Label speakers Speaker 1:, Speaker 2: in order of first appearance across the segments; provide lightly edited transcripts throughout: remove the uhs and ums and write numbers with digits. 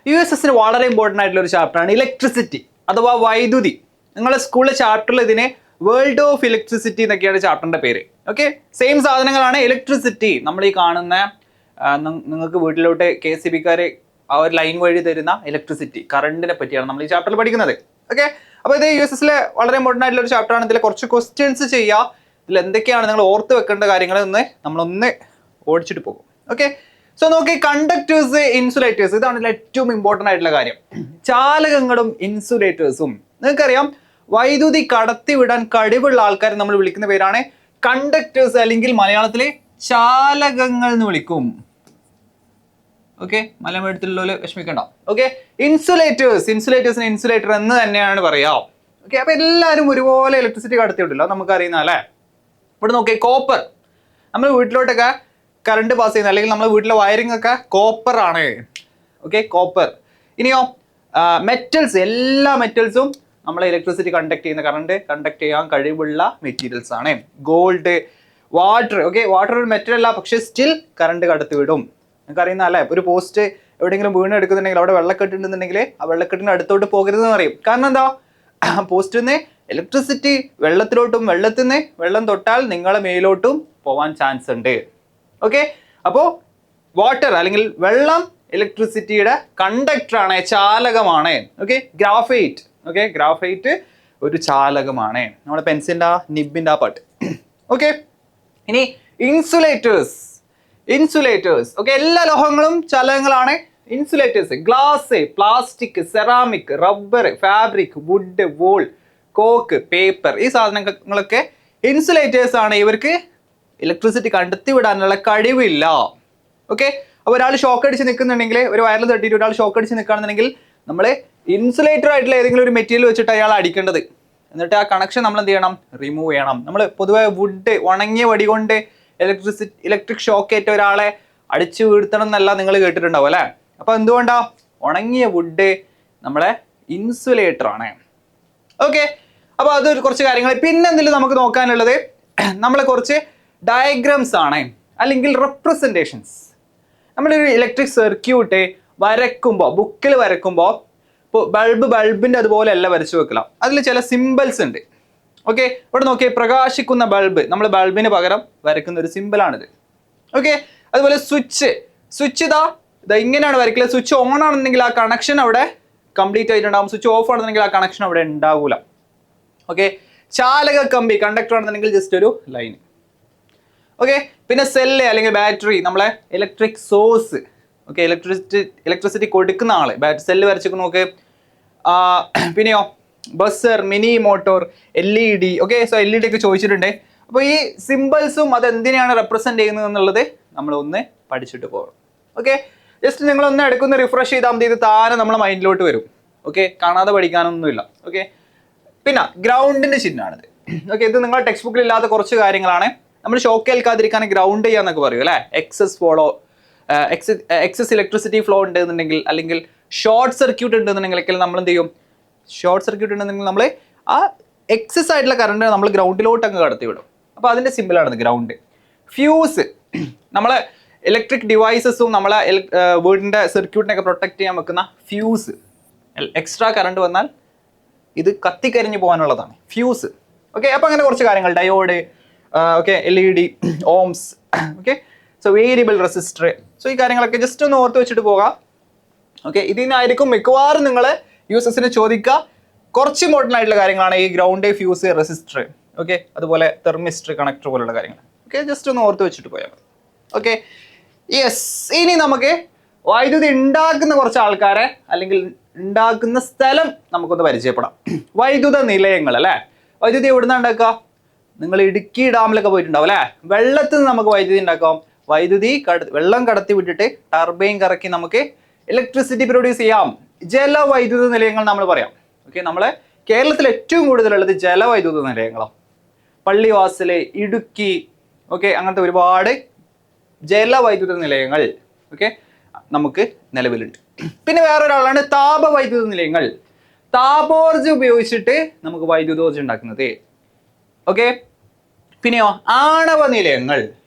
Speaker 1: USSന് വളരെ ഇമ്പോർട്ടൻ്റ് ആയിട്ടുള്ള ഒരു ചാപ്റ്ററാണ് ഇലക്ട്രിസിറ്റി അഥവാ വൈദ്യുതി. നിങ്ങളുടെ സ്കൂളിലെ ചാപ്റ്ററിൽ ഇതിനെ വേൾഡ് ഓഫ് ഇലക്ട്രിസിറ്റി എന്നൊക്കെയാണ് ചാപ്റ്ററിന്റെ പേര്. ഓക്കെ, സെയിം സാധനങ്ങളാണ്. ഇലക്ട്രിസിറ്റി നമ്മൾ ഈ കാണുന്ന നിങ്ങൾക്ക് വീട്ടിലോട്ട് KCBക്കാർ ആ ഒരു ലൈൻ വഴി തരുന്ന ഇലക്ട്രിസിറ്റി കറണ്ടിനെ പറ്റിയാണ് നമ്മൾ ഈ ചാപ്റ്ററിൽ പഠിക്കുന്നത്. ഓക്കെ, അപ്പോൾ ഇത് USSലെ വളരെ ഇമ്പോർട്ടൻ്റ് ആയിട്ടുള്ള ഒരു ചാപ്റ്ററാണ്. ഇതിൽ കുറച്ച് ക്വസ്റ്റ്യൻസ് ചെയ്യുക. ഇതിൽ എന്തൊക്കെയാണ് നിങ്ങൾ ഓർത്ത് വെക്കേണ്ട കാര്യങ്ങൾ എന്ന് നമ്മളൊന്ന് ഓടിച്ചിട്ട് പോകും. ഓക്കെ, സോ നോക്കി, കണ്ടക്ടേഴ്സ്, ഇൻസുലേറ്റേഴ്സ്, ഇതാണ് ഏറ്റവും ഇമ്പോർട്ടൻ്റ് ആയിട്ടുള്ള കാര്യം. ചാലകങ്ങളും ഇൻസുലേറ്റേഴ്സും. നിങ്ങൾക്കറിയാം, വൈദ്യുതി കടത്തിവിടാൻ കഴിവുള്ള ആൾക്കാരെ നമ്മൾ വിളിക്കുന്ന പേരാണ് കണ്ടക്ടേഴ്സ്, അല്ലെങ്കിൽ മലയാളത്തിലെ ചാലകങ്ങൾ എന്ന് വിളിക്കും. ഓക്കെ, മലയാളം എടുത്തിട്ടുള്ള വിഷമിക്കണ്ട. ഓക്കെ, ഇൻസുലേറ്റേഴ്സിന് ഇൻസുലേറ്റർ എന്ന് തന്നെയാണ് പറയാ. ഓക്കെ, അപ്പൊ എല്ലാവരും ഒരുപോലെ ഇലക്ട്രിസിറ്റി കടത്തിവിടില്ല, നമുക്ക് അറിയുന്ന അല്ലേ. ഇവിടെ നോക്കിയേ, കോപ്പർ. നമ്മൾ വീട്ടിലോട്ടൊക്കെ കറണ്ട് പാസ് ചെയ്യുന്ന, അല്ലെങ്കിൽ നമ്മുടെ വീട്ടിലെ വയറിംഗ് ഒക്കെ കോപ്പർ ആണ്. Okay, copper. ഇനിയോ മെറ്റൽസ്, എല്ലാ മെറ്റൽസും നമ്മളെ ഇലക്ട്രിസിറ്റി കണ്ടക്ട് ചെയ്യുന്ന, കറണ്ട് കണ്ടക്ട് ചെയ്യാൻ കഴിവുള്ള മെറ്റീരിയൽസ് ആണ്. Gold, water. ഓക്കെ, വാട്ടർ ഒരു മെറ്റൽ അല്ല, പക്ഷെ സ്റ്റിൽ കറണ്ട് കടത്തി വിടും. നിങ്ങൾക്ക് അറിയുന്ന അല്ലേ, ഒരു പോസ്റ്റ് എവിടെയെങ്കിലും വീണ് എടുക്കുന്നുണ്ടെങ്കിൽ അവിടെ വെള്ളക്കെട്ടുണ്ടെന്നുണ്ടെങ്കിൽ ആ വെള്ളക്കെട്ടിന് അടുത്തോട്ട് പോകരുതെന്ന് പറയും. കാരണം എന്താ, പോസ്റ്റിൽ നിന്ന് ഇലക്ട്രിസിറ്റി വെള്ളത്തിലോട്ടും വെള്ളത്തിൽ നിന്ന് വെള്ളം തൊട്ടാൽ നിങ്ങളെ മേലോട്ടും പോവാൻ ചാൻസ് ഉണ്ട്. ഓക്കെ, അപ്പോൾ വാട്ടർ അല്ലെങ്കിൽ വെള്ളം ഇലക്ട്രിസിറ്റിയുടെ കണ്ടക്ടറാണ്, ചാലകമാണ്. Okay, graphite. ഓക്കെ, ഗ്രാഫൈറ്റ് ഒരു ചാലകമാണ്. നമ്മുടെ പെൻസിലിൻ്റെ നിബിൻ്റെ ആ പാട്ട്. ഓക്കെ, ഇനി ഇൻസുലേറ്റേഴ്സ്. ഓക്കെ, എല്ലാ ലോഹങ്ങളും ചാലകങ്ങളാണ്. Insulators, glass, plastic, ceramic, rubber, fabric, wood, wool, കോക്ക്, പേപ്പർ, ഈ സാധനങ്ങളൊക്കെ ഇൻസുലേറ്റേഴ്സ് ആണ്. ഇവർക്ക് ഇലക്ട്രിസിറ്റി കടത്തിവിടാനുള്ള കഴിവില്ല. ഓക്കെ, അപ്പോൾ ഒരാൾ ഷോക്ക് അടിച്ച് നിൽക്കുന്നുണ്ടെങ്കിൽ, ഒരു വയറിൽ തട്ടിയിട്ട് ഒരാൾ ഷോക്ക് അടിച്ച് നിൽക്കുകയാണെന്നുണ്ടെങ്കിൽ നമ്മൾ ഇൻസുലേറ്റർ ആയിട്ടുള്ള ഏതെങ്കിലും ഒരു മെറ്റീരിയൽ വെച്ചിട്ട് അയാൾ അടിക്കേണ്ടത്. എന്നിട്ട് ആ കണക്ഷൻ നമ്മൾ എന്ത് ചെയ്യണം, റിമൂവ് ചെയ്യണം. നമ്മൾ പൊതുവെ വുഡ്, ഉണങ്ങിയ വടി കൊണ്ട് ഇലക്ട്രിക് ഷോക്ക് ഏറ്റ ഒരാളെ അടിച്ചു വീഴ്ത്തണം എന്നല്ല നിങ്ങൾ കേട്ടിട്ടുണ്ടാവും അല്ലേ. അപ്പോൾ എന്തുകൊണ്ടാ, ഉണങ്ങിയ വുഡ് നമ്മളെ ഇൻസുലേറ്റർ ആണ്. ഓക്കെ, അപ്പോൾ അത് കുറച്ച് കാര്യങ്ങൾ. പിന്നെ എന്തെങ്കിലും നമുക്ക് നോക്കാനുള്ളത്, നമ്മളെ കുറച്ച് ഡയഗ്രാംസ് ആണ്, അല്ലെങ്കിൽ റെപ്രസെൻറ്റേഷൻസ്. നമ്മളൊരു ഇലക്ട്രിക് സർക്യൂട്ട് വരക്കുമ്പോൾ, ബുക്കിൽ വരക്കുമ്പോൾ, ഇപ്പോൾ ബൾബിൻ്റെ അതുപോലെ അല്ല വരച്ചു വെക്കണം. അതിൽ ചില സിമ്പിൾസ് ഉണ്ട്. ഓക്കെ, ഇവിടെ നോക്കിയേ, പ്രകാശിക്കുന്ന ബൾബ്, നമ്മൾ ബൾബിന് പകരം വരക്കുന്ന ഒരു സിമ്പിളാണിത്. ഓക്കെ, അതുപോലെ സ്വിച്ച് ഇതാ ഇങ്ങനെയാണ് വരയ്ക്കുന്നത്. സ്വിച്ച് ഓൺ ആണെന്നുണ്ടെങ്കിൽ ആ കണക്ഷൻ അവിടെ കംപ്ലീറ്റ് ആയിട്ടുണ്ടാകും. സ്വിച്ച് ഓഫ് ആണെന്നുണ്ടെങ്കിൽ ആ കണക്ഷൻ അവിടെ ഉണ്ടാകൂല. ഓക്കെ, ചാലക കമ്പി, കണ്ടക്ടർ ആണെന്നുണ്ടെങ്കിൽ ജസ്റ്റ് ഒരു ലൈൻ. ഓക്കെ, പിന്നെ സെല്ല് അല്ലെങ്കിൽ ബാറ്ററി, നമ്മളെ ഇലക്ട്രിക് സോഴ്സ്. ഓക്കെ, ഇലക്ട്രിസിറ്റി കൊടുക്കുന്ന ആള് സെല്ല് വരച്ചിട്ട് നോക്ക്. പിന്നെയോ buzzer, mini motor, LED. Okay, so LED ഒക്കെ ചോദിച്ചിട്ടുണ്ട്. അപ്പോൾ ഈ സിമ്പിൾസും അത് എന്തിനാണ് റെപ്രസെന്റ് ചെയ്യുന്നത് എന്നുള്ളത് നമ്മൾ ഒന്ന് പഠിച്ചിട്ട് പോകണം. ഓക്കെ, ജസ്റ്റ് നിങ്ങളൊന്ന് എടുക്കുന്ന റിഫ്രഷ് ചെയ്താൽ മതി, ഇത് താനെ നമ്മളെ മൈൻഡിലോട്ട് വരും. ഓക്കെ, കാണാതെ പഠിക്കാനൊന്നുമില്ല. ഓക്കെ, പിന്നെ ഗ്രൗണ്ടിന്റെ ചിഹ്നമാണിത്. ഓക്കെ, ഇത് നിങ്ങളുടെ ടെക്സ്റ്റ് ബുക്കിൽ ഇല്ലാത്ത കുറച്ച് കാര്യങ്ങളാണ്. നമ്മൾ ഷോക്ക് ഏൽക്കാതിരിക്കാൻ ഗ്രൗണ്ട് ചെയ്യാന്നൊക്കെ പറയും അല്ലേ. എക്സസ് ഇലക്ട്രിസിറ്റി ഫ്ലോ ഉണ്ടെന്നുണ്ടെങ്കിൽ, അല്ലെങ്കിൽ ഷോർട്ട് സർക്യൂട്ട് ഉണ്ടെന്നുണ്ടെങ്കിൽ നമ്മൾ എന്ത് ചെയ്യും, ഷോർട്ട് സർക്യൂട്ട് ഉണ്ടെന്നുണ്ടെങ്കിൽ നമ്മൾ ആ എക്സസ് ആയിട്ടുള്ള കറണ്ട് നമ്മൾ ഗ്രൗണ്ടിലോട്ട് അങ്ങ് കടത്തി വിടും. അപ്പോൾ അതിന്റെ സിമ്പിളാണ് ഗ്രൗണ്ട്. ഫ്യൂസ്, നമ്മളെ ഇലക്ട്രിക് ഡിവൈസസും നമ്മളെ വീടിന്റെ സർക്യൂട്ടിനൊക്കെ പ്രൊട്ടക്ട് ചെയ്യാൻ വെക്കുന്ന ഫ്യൂസ്. എക്സ്ട്രാ കറണ്ട് വന്നാൽ ഇത് കത്തിക്കരിഞ്ഞു പോകാനുള്ളതാണ് ഫ്യൂസ്. ഓക്കെ, അപ്പോൾ അങ്ങനെ കുറച്ച് കാര്യങ്ങൾ, diode, okay, LED, ohms. Okay, so variable resistor. So ഈ കാര്യങ്ങളൊക്കെ ജസ്റ്റ് ഒന്ന് ഓർത്ത് വെച്ചിട്ട് പോകാം. ഓക്കെ, ഇതിൽ നിന്നായിരിക്കും മിക്കവാറും നിങ്ങൾ USSന് ചോദിക്കുക. കുറച്ച് ഇമ്പോർട്ടൻ്റ് ആയിട്ടുള്ള കാര്യങ്ങളാണ് ഈ ഗ്രൗണ്ട്, ഫ്യൂസ്, റെസിസ്റ്റർ. ഓക്കെ, അതുപോലെ തെർമിസ്റ്റർ, കണക്ടർ പോലുള്ള കാര്യങ്ങൾ. ഓക്കെ, ജസ്റ്റ് ഒന്ന് ഓർത്ത് വെച്ചിട്ട് പോയാൽ മതി. Okay, yes. ഇനി നമുക്ക് വൈദ്യുതി ഉണ്ടാക്കുന്ന കുറച്ച് ആൾക്കാരെ, അല്ലെങ്കിൽ ഉണ്ടാക്കുന്ന സ്ഥലം നമുക്കൊന്ന് പരിചയപ്പെടാം. വൈദ്യുത നിലയങ്ങൾ അല്ലേ. വൈദ്യുതി എവിടുന്ന ഉണ്ടാക്കുക? നിങ്ങൾ ഇടുക്കി ഡാമിലൊക്കെ പോയിട്ടുണ്ടാവും അല്ലേ. വെള്ളത്തിൽ നിന്ന് നമുക്ക് വൈദ്യുതി ഉണ്ടാക്കാം. വെള്ളം കടത്തി വിട്ടിട്ട് ടർബൈൻ കറക്കി നമുക്ക് ഇലക്ട്രിസിറ്റി പ്രൊഡ്യൂസ് ചെയ്യാം. ജലവൈദ്യുത നിലയങ്ങൾ നമ്മൾ പറയാം. ഓക്കെ, നമ്മളെ കേരളത്തിൽ ഏറ്റവും കൂടുതലുള്ളത് ജലവൈദ്യുത നിലയങ്ങളാണ്. പള്ളിവാസല്, ഇടുക്കി, ഓക്കെ, അങ്ങനത്തെ ഒരുപാട് ജലവൈദ്യുത നിലയങ്ങൾ ഓക്കെ നമുക്ക് നിലവിലുണ്ട്. പിന്നെ വേറൊരാളാണ് താപവൈദ്യുത നിലയങ്ങൾ. താപോർജ്ജം ഉപയോഗിച്ചിട്ട് നമുക്ക് വൈദ്യുതോർജ്ജം ഉണ്ടാക്കുന്നത്. ഓക്കെ, പിന്നെയോ ആണവ നിലയങ്ങൾ.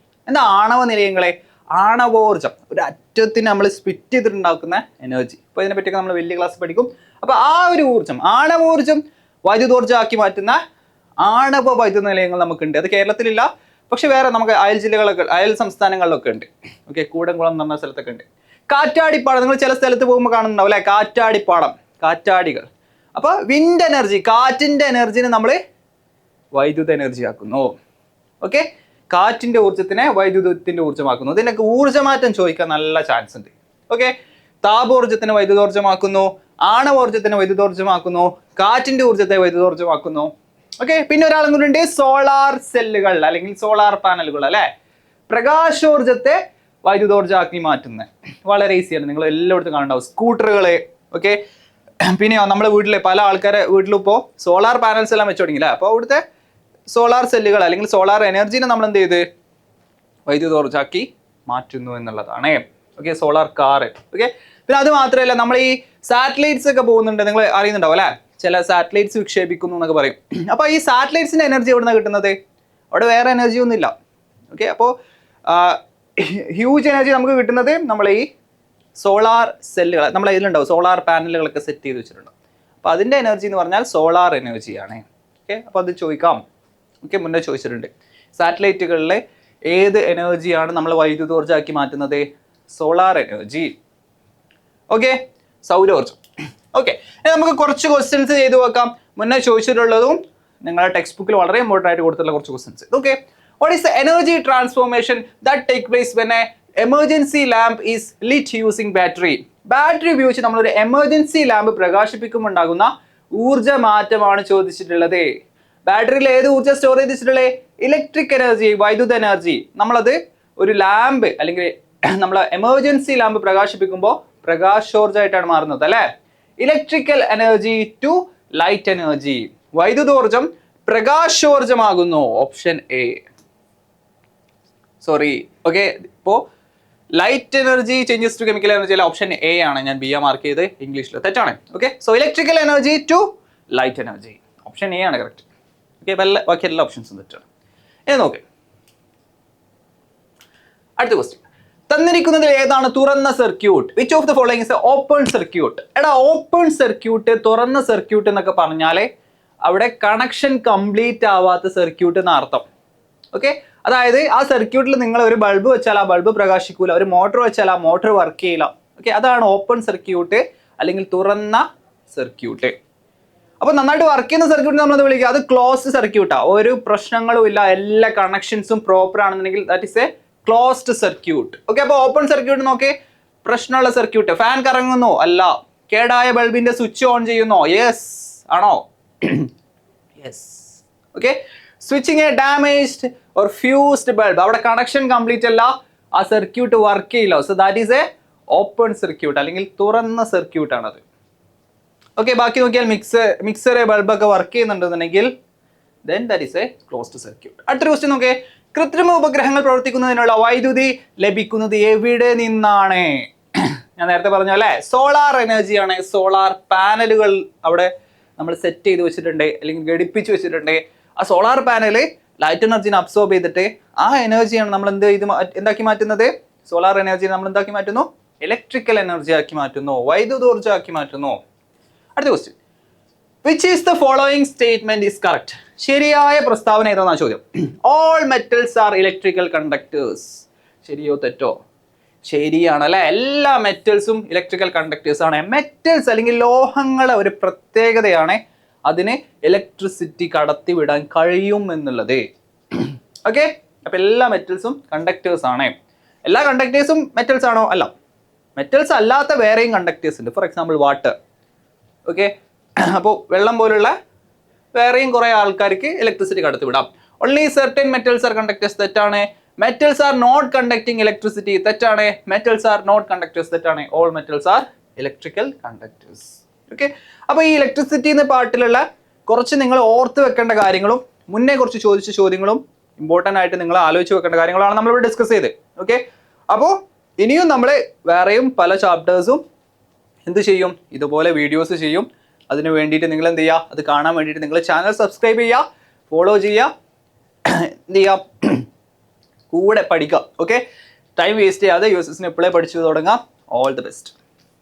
Speaker 1: എന്താ ആണവ നിലയങ്ങളെ? ആണവോർജം, ഒരു അറ്റത്തിന് നമ്മൾ സ്പ്ലിറ്റ് ചെയ്തിട്ടുണ്ടാക്കുന്ന എനർജി. അപ്പോൾ ഇതിനെപ്പറ്റിയൊക്കെ നമ്മൾ വലിയ ക്ലാസ് പഠിക്കും. അപ്പോൾ ആ ഒരു ഊർജ്ജം, ആണവോർജം വൈദ്യുതോർജ്ജമാക്കി മാറ്റുന്ന ആണവ വൈദ്യുത നിലയങ്ങൾ നമുക്കുണ്ട്. അത് കേരളത്തിലില്ല, പക്ഷെ വേറെ നമുക്ക് അയൽ ജില്ലകളൊക്കെ, അയൽ സംസ്ഥാനങ്ങളിലൊക്കെ ഉണ്ട്. ഓക്കെ, കൂടംകുളം എന്ന് പറഞ്ഞ സ്ഥലത്തൊക്കെ ഉണ്ട്. കാറ്റാടിപ്പാടം, നിങ്ങൾ ചില സ്ഥലത്ത് പോകുമ്പോൾ കാണുന്നുണ്ടാവും അല്ലെ, കാറ്റാടിപ്പാടം, കാറ്റാടികൾ. അപ്പോൾ വിൻഡ് എനർജി, കാറ്റിന്റെ എനർജിനെ നമ്മൾ വൈദ്യുത എനർജി ആക്കുന്നു. ഓക്കെ, കാറ്റിന്റെ ഊർജ്ജത്തിനെ വൈദ്യുതത്തിന്റെ ഊർജ്ജമാക്കുന്നു. ഇതിനൊക്കെ ഊർജ്ജമാറ്റം ചോദിക്കാൻ നല്ല ചാൻസ് ഉണ്ട്. ഓക്കെ, താപോർജ്ജത്തിനെ വൈദ്യുതോർജ്ജമാക്കുന്നു, ആണവോർജ്ജത്തിനെ വൈദ്യുതോർജ്ജമാക്കുന്നു, കാറ്റിന്റെ ഊർജ്ജത്തെ വൈദ്യുതോർജ്ജമാക്കുന്നു. ഓക്കെ, പിന്നെ ഒരാളും കൂടി ഉണ്ട്, സോളാർ സെല്ലുകൾ അല്ലെങ്കിൽ സോളാർ പാനലുകൾ അല്ലെ, പ്രകാശോർജ്ജത്തെ വൈദ്യുതോർജ്ജമാക്കി മാറ്റുന്നത്. വളരെ ഈസിയാണ്, നിങ്ങൾ എല്ലായിടത്തും കാണുന്നുണ്ടാവും. സ്കൂട്ടറുകള്, ഓക്കെ, പിന്നെയോ നമ്മുടെ വീട്ടിലെ പല ആൾക്കാരെ വീട്ടിലും ഇപ്പോൾ സോളാർ പാനൽസ് എല്ലാം വെച്ച് തുടങ്ങിയില്ല. അപ്പോൾ അവിടുത്തെ സോളാർ സെല്ലുകൾ അല്ലെങ്കിൽ സോളാർ എനർജീനെ നമ്മൾ എന്ത് ചെയ്ത് വൈദ്യുതോർജ്ജമാക്കി മാറ്റുന്നു എന്നുള്ളതാണ്. Okay, solar car. ഓക്കെ, പിന്നെ അത് മാത്രമല്ല, നമ്മൾ ഈ സാറ്റലൈറ്റ്സ് ഒക്കെ പോകുന്നുണ്ട്, നിങ്ങൾ അറിയുന്നുണ്ടാവും അല്ലെ, ചില സാറ്റലൈറ്റ്സ് വിക്ഷേപിക്കുന്നു എന്നൊക്കെ പറയും. അപ്പോൾ ഈ സാറ്റലൈറ്റ്സിന്റെ എനർജി എവിടെ നിന്നാണ് കിട്ടുന്നത്? അവിടെ വേറെ എനർജി ഒന്നും ഇല്ല. ഓക്കെ, അപ്പോൾ ഹ്യൂജ് എനർജി നമുക്ക് കിട്ടുന്നത് നമ്മൾ ഈ സോളാർ സെല്ലുകൾ, നമ്മൾ ഇതിലുണ്ടാവും സോളാർ പാനലുകളൊക്കെ സെറ്റ് ചെയ്ത് വെച്ചിട്ടുണ്ടാവും. അപ്പോൾ അതിൻ്റെ എനർജി എന്ന് പറഞ്ഞാൽ സോളാർ എനർജിയാണ്. ഓക്കെ, അപ്പോൾ അത് ചോദിക്കാം. ഓക്കെ, മുന്നേ ചോദിച്ചിട്ടുണ്ട്. സാറ്റലൈറ്റുകളിലെ ഏത് എനർജിയാണ് നമ്മൾ വൈദ്യുതോർജ്ജമാക്കി മാറ്റുന്നത്? Solar energy. ഓക്കെ, സൗരോർജ്ജം. ഓക്കെ, നമുക്ക് കുറച്ച് ക്വസ്റ്റ്യൻസ് ചെയ്തു വെക്കാം. മുന്നേ ചോദിച്ചിട്ടുള്ളതും നിങ്ങളുടെ ടെക്സ്റ്റ് ബുക്കിൽ വളരെ ഇമ്പോർട്ടൻ്റ് ആയിട്ട് കൊടുത്തിട്ടുള്ള കുറച്ച് questions. Okay, what is the energy transformation that take place when A emergency lamp is lit using battery? Battery ഉപയോഗിച്ച് നമ്മളൊരു എമർജൻസി ലാമ്പ് പ്രകാശിപ്പിക്കുമ്പോൾ ഉണ്ടാകുന്ന ഊർജ്ജ മാറ്റമാണ് ചോദിച്ചിട്ടുള്ളത്. ബാറ്ററിയിൽ ഏത് ഊർജ്ജം സ്റ്റോർ ചെയ്ത് വെച്ചിട്ടുള്ളത്? ഇലക്ട്രിക് എനർജി, വൈദ്യുത എനർജി. നമ്മളത് ഒരു ലാമ്പ് അല്ലെങ്കിൽ നമ്മൾ എമർജൻസി ലാമ്പ് പ്രകാശിപ്പിക്കുമ്പോൾ പ്രകാശോർജ്ജമായിട്ടാണ് മാറുന്നത് അല്ലെ. Electrical energy to light energy, വൈദ്യുതോർജ്ജം പ്രകാശോർജ്ജമാകുന്നു. Option A. സോറി, ഓക്കെ, ഇപ്പോൾ light energy changes to chemical energy അല്ല, ഓപ്ഷൻ എ ആണ്. ഞാൻ ബി മാർക്ക് ചെയ്ത് ഇംഗ്ലീഷിൽ തെറ്റാണ്. Okay, so electrical energy to light energy, option A ആണ് കറക്റ്റ്. ഓക്കെ, ബാക്കി എല്ലാ ഓപ്ഷൻസും തെറ്റാണ്. ഇനി നോക്ക് അടുത്ത ക്വസ്റ്റ്യൻ. തന്നിരിക്കുന്നതിൽ ഏതാണ് തുറന്ന circuit? Which of the following is open circuit? എടാ, ഓപ്പൺ സർക്യൂട്ട്, തുറന്ന സർക്യൂട്ട് എന്നൊക്കെ പറഞ്ഞാൽ അവിടെ കണക്ഷൻ കംപ്ലീറ്റ് ആവാത്ത സർക്യൂട്ട് എന്ന അർത്ഥം. ഓക്കെ, അതായത് ആ സർക്യൂട്ടിൽ നിങ്ങൾ ഒരു ബൾബ് വെച്ചാൽ ആ ബൾബ് പ്രകാശിക്കൂല, ഒരു മോട്ടോർ വെച്ചാൽ ആ മോട്ടോർ വർക്ക് ചെയ്യില്ല. ഓക്കെ, അതാണ് ഓപ്പൺ സർക്യൂട്ട് അല്ലെങ്കിൽ തുറന്ന സർക്യൂട്ട്. അപ്പൊ നന്നായിട്ട് വർക്ക് ചെയ്യുന്ന സർക്യൂട്ട് നമ്മൾ വിളിക്കുക, അത് ക്ലോസ്ഡ് സർക്യൂട്ടാ. ഒരു പ്രശ്നങ്ങളും ഇല്ല, എല്ലാ കണക്ഷൻസും പ്രോപ്പർ ആണെന്നുണ്ടെങ്കിൽ that is a closed circuit. Okay, അപ്പോൾ ഓപ്പൺ സർക്യൂട്ട് നോക്കി, പ്രശ്നമുള്ള സർക്യൂട്ട്. ഫാൻ കറങ്ങുന്നു? അല്ല. കേടായ ബൾബിന്റെ സ്വിച്ച് ഓൺ ചെയ്യുന്നോ? യെസ് ആണോ? Yes. Okay, switching a damaged or fused bulb, അവിടെ കണക്ഷൻ കംപ്ലീറ്റ് അല്ല, ആ സർക്യൂട്ട് വർക്ക് ചെയ്യില്ല. So that is a open circuit അല്ലെങ്കിൽ തുറന്ന സർക്യൂട്ട് ആണത്. ഓക്കെ, ബാക്കി നോക്കിയാൽ മിക്സർ ബൾബൊക്കെ വർക്ക് ചെയ്യുന്നുണ്ടെന്നുണ്ടെങ്കിൽ then that is a closed circuit. അടുത്ത ക്വസ്റ്റ്യൻ നോക്കേ. കൃത്രിമ ഉപഗ്രഹങ്ങൾ പ്രവർത്തിക്കുന്നതിനുള്ള വൈദ്യുതി ലഭിക്കുന്നത് എവിടെ നിന്നാണ്? ഞാൻ നേരത്തെ പറഞ്ഞു അല്ലേ, സോളാർ എനർജിയാണ്. സോളാർ പാനലുകൾ അവിടെ നമ്മൾ സെറ്റ് ചെയ്ത് വെച്ചിട്ടുണ്ട് അല്ലെങ്കിൽ ഘടിപ്പിച്ച് വെച്ചിട്ടുണ്ട്. ആ സോളാർ പാനൽ ലൈറ്റ് എനർജിനെ അബ്സോർബ് ചെയ്തിട്ട് ആ എനർജിയാണ് നമ്മൾ എന്താക്കി മാറ്റുന്നത്? സോളാർ എനർജി നമ്മൾ എന്താക്കി മാറ്റുന്നു? ഇലക്ട്രിക്കൽ എനർജി ആക്കി മാറ്റുന്നു, വൈദ്യുതോർജ്ജമാക്കി മാറ്റുന്നു. അടുത്ത question. Which is the following statement is correct? ശരിയായ പ്രസ്താവന ഏതാണെന്നാ ചോദ്യം. All metals are electrical conductors. ശരിയോ തെറ്റോ? ശരിയാണ് അല്ലെ. എല്ലാ മെറ്റൽസും ഇലക്ട്രിക്കൽ കണ്ടക്ടേഴ്സ് ആണ്. മെറ്റൽസ് അല്ലെങ്കിൽ ലോഹങ്ങളെ ഒരു പ്രത്യേകതയാണ് അതിന് ഇലക്ട്രിസിറ്റി കടത്തിവിടാൻ കഴിയും എന്നുള്ളത്. ഓക്കെ, അപ്പൊ എല്ലാ മെറ്റൽസും കണ്ടക്ടേഴ്സ് ആണ്. എല്ലാ കണ്ടക്ടേഴ്സും മെറ്റൽസ് ആണോ? അല്ല. മെറ്റൽസ് അല്ലാത്ത വേറെയും കണ്ടക്ടേഴ്സ് ഉണ്ട്. For example water. ഓക്കെ, അപ്പോൾ വെള്ളം പോലുള്ള വേറെയും കുറെ ആൾക്കാർക്ക് ഇലക്ട്രിസിറ്റി കടത്തിവിടാം. Only certain metals are conductors, തെറ്റാണ്. Metals are not conducting electricity, തെറ്റാണ്. മെറ്റൽസ് ആർ നോട്ട് കണ്ടക്ടേഴ്സ്, തെറ്റാണ്. All metals are electrical conductors. Okay, അപ്പോൾ ഈ ഇലക്ട്രിസിറ്റി എന്ന പാട്ടിലുള്ള കുറച്ച് നിങ്ങൾ ഓർത്ത് വെക്കേണ്ട കാര്യങ്ങളും മുന്നേ കുറച്ച് ചോദിച്ച ചോദ്യങ്ങളും ഇമ്പോർട്ടൻ്റ് ആയിട്ട് നിങ്ങൾ ആലോചിച്ച് വെക്കേണ്ട കാര്യങ്ങളാണ് നമ്മളിവിടെ ഡിസ്കസ് ചെയ്ത്. ഓക്കെ, അപ്പോൾ ഇനിയും നമ്മൾ വേറെയും പല ചാപ്റ്റേഴ്സും എന്ത് ചെയ്യും, ഇതുപോലെ വീഡിയോസ് ചെയ്യും. അതിന് വേണ്ടിയിട്ട് നിങ്ങൾ എന്ത് ചെയ്യുക, അത് കാണാൻ വേണ്ടിയിട്ട് നിങ്ങൾ ചാനൽ സബ്സ്ക്രൈബ് ചെയ്യുക, ഫോളോ ചെയ്യുക, എന്ത് ചെയ്യുക, കൂടെ പഠിക്കുക. ഓക്കെ, ടൈം വേസ്റ്റ് ചെയ്യാതെ യൂസേഴ്സിന് ഇപ്പോഴേ പഠിച്ചു തുടങ്ങാം. All the best.